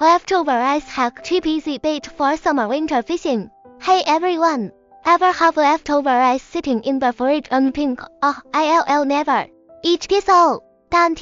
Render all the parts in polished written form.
Leftover ice hack, cheap easy bait for summer winter fishing. Hey everyone! Ever have leftover ice sitting in the fridge and think, oh, I'll never eat this all? Don't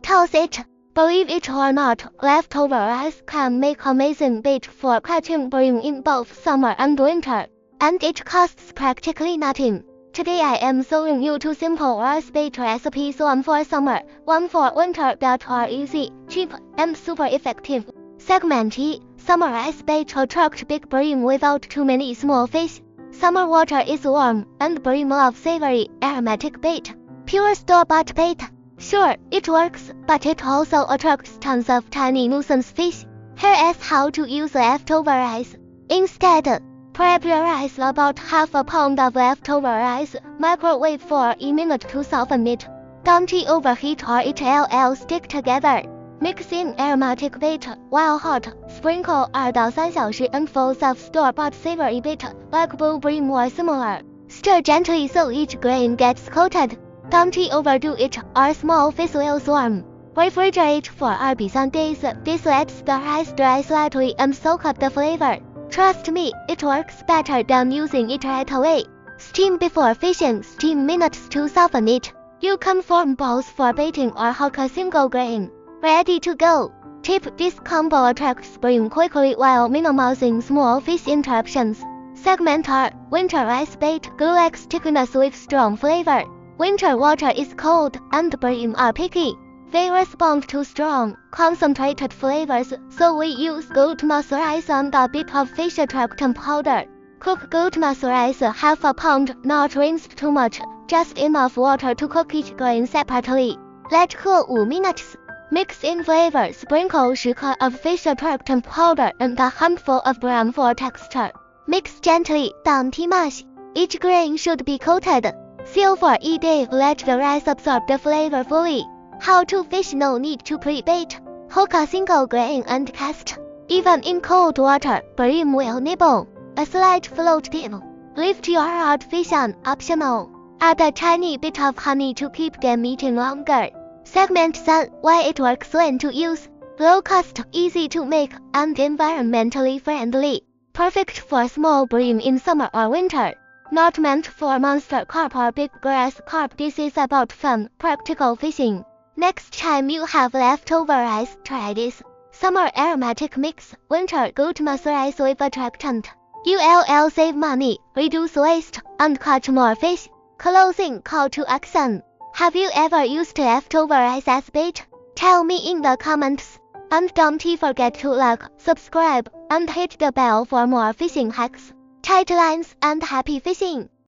toss it. Believe it or not, leftover ice can make amazing bait for catching bream in both summer and winter. And it costs practically nothing. Today I am showing you two simple ice bait recipes, one for summer, one for winter, that are easy, cheap, and super effective. Segment E. Summer ice bait attract big bream without too many small fish. Summer water is warm, and bream love savory, aromatic bait. Pure store-bought bait. Sure, it works, but it also attracts tons of tiny nuisance fish. Here is how to use leftover ice. Instead, prep your ice about half a pound of leftover ice, microwave for a minute to soften it. Don't overheat or it'll stick together. Mix in aromatic bait while hot. Sprinkle 2到3小时handfuls of store-bought savory bait like bull bream or similar. Stir gently so each grain gets coated. Don't overdo it or small fish will swarm. Refrigerate for 2-3 days. This lets the ice dry slightly and soak up the flavor. Trust me, it works better than using it right away. Steam before fishing. Steam minutes to soften it. You can form balls for baiting or hook a single grain. Ready to go. Tip: this combo attracts bream quickly while minimizing small fish interruptions. Segment R. Winter ice bait. Glue egg stickiness with strong flavor. Winter water is cold, and bream are picky. They respond to strong, concentrated flavors, so we use goat muscle ice and a bit of fish attractant powder. Cook goat muscle ice half a pound, not rinsed too much, just enough water to cook each grain separately. Let cool 5 minutes. Mix in flavor. Sprinkle 10 克 of fish attractant powder and a handful of Bream for texture. Mix gently, don't mash. Each grain should be coated. Seal for a day. Let the rice absorb the flavor fully. How to fish: no need to pre-bait. Hook a single grain and cast. Even in cold water, bream will nibble. A slight float tip: lift your rod fish on, optional. Add a tiny bit of honey to keep them eating longer. Segment 3. Why it works when to use. Low cost, easy to make, and environmentally friendly. Perfect for small bream in summer or winter. Not meant for monster carp or big grass carp. This is about fun, practical fishing. Next time you have leftover ice, try this. Summer aromatic mix, winter goat muscle ice with attractant. You'll save money, reduce waste, and catch more fish. Closing call to action. Have you ever used leftover ice as bait? Tell me in the comments. And don't forget to like, subscribe, and hit the bell for more fishing hacks, tight lines, and happy fishing.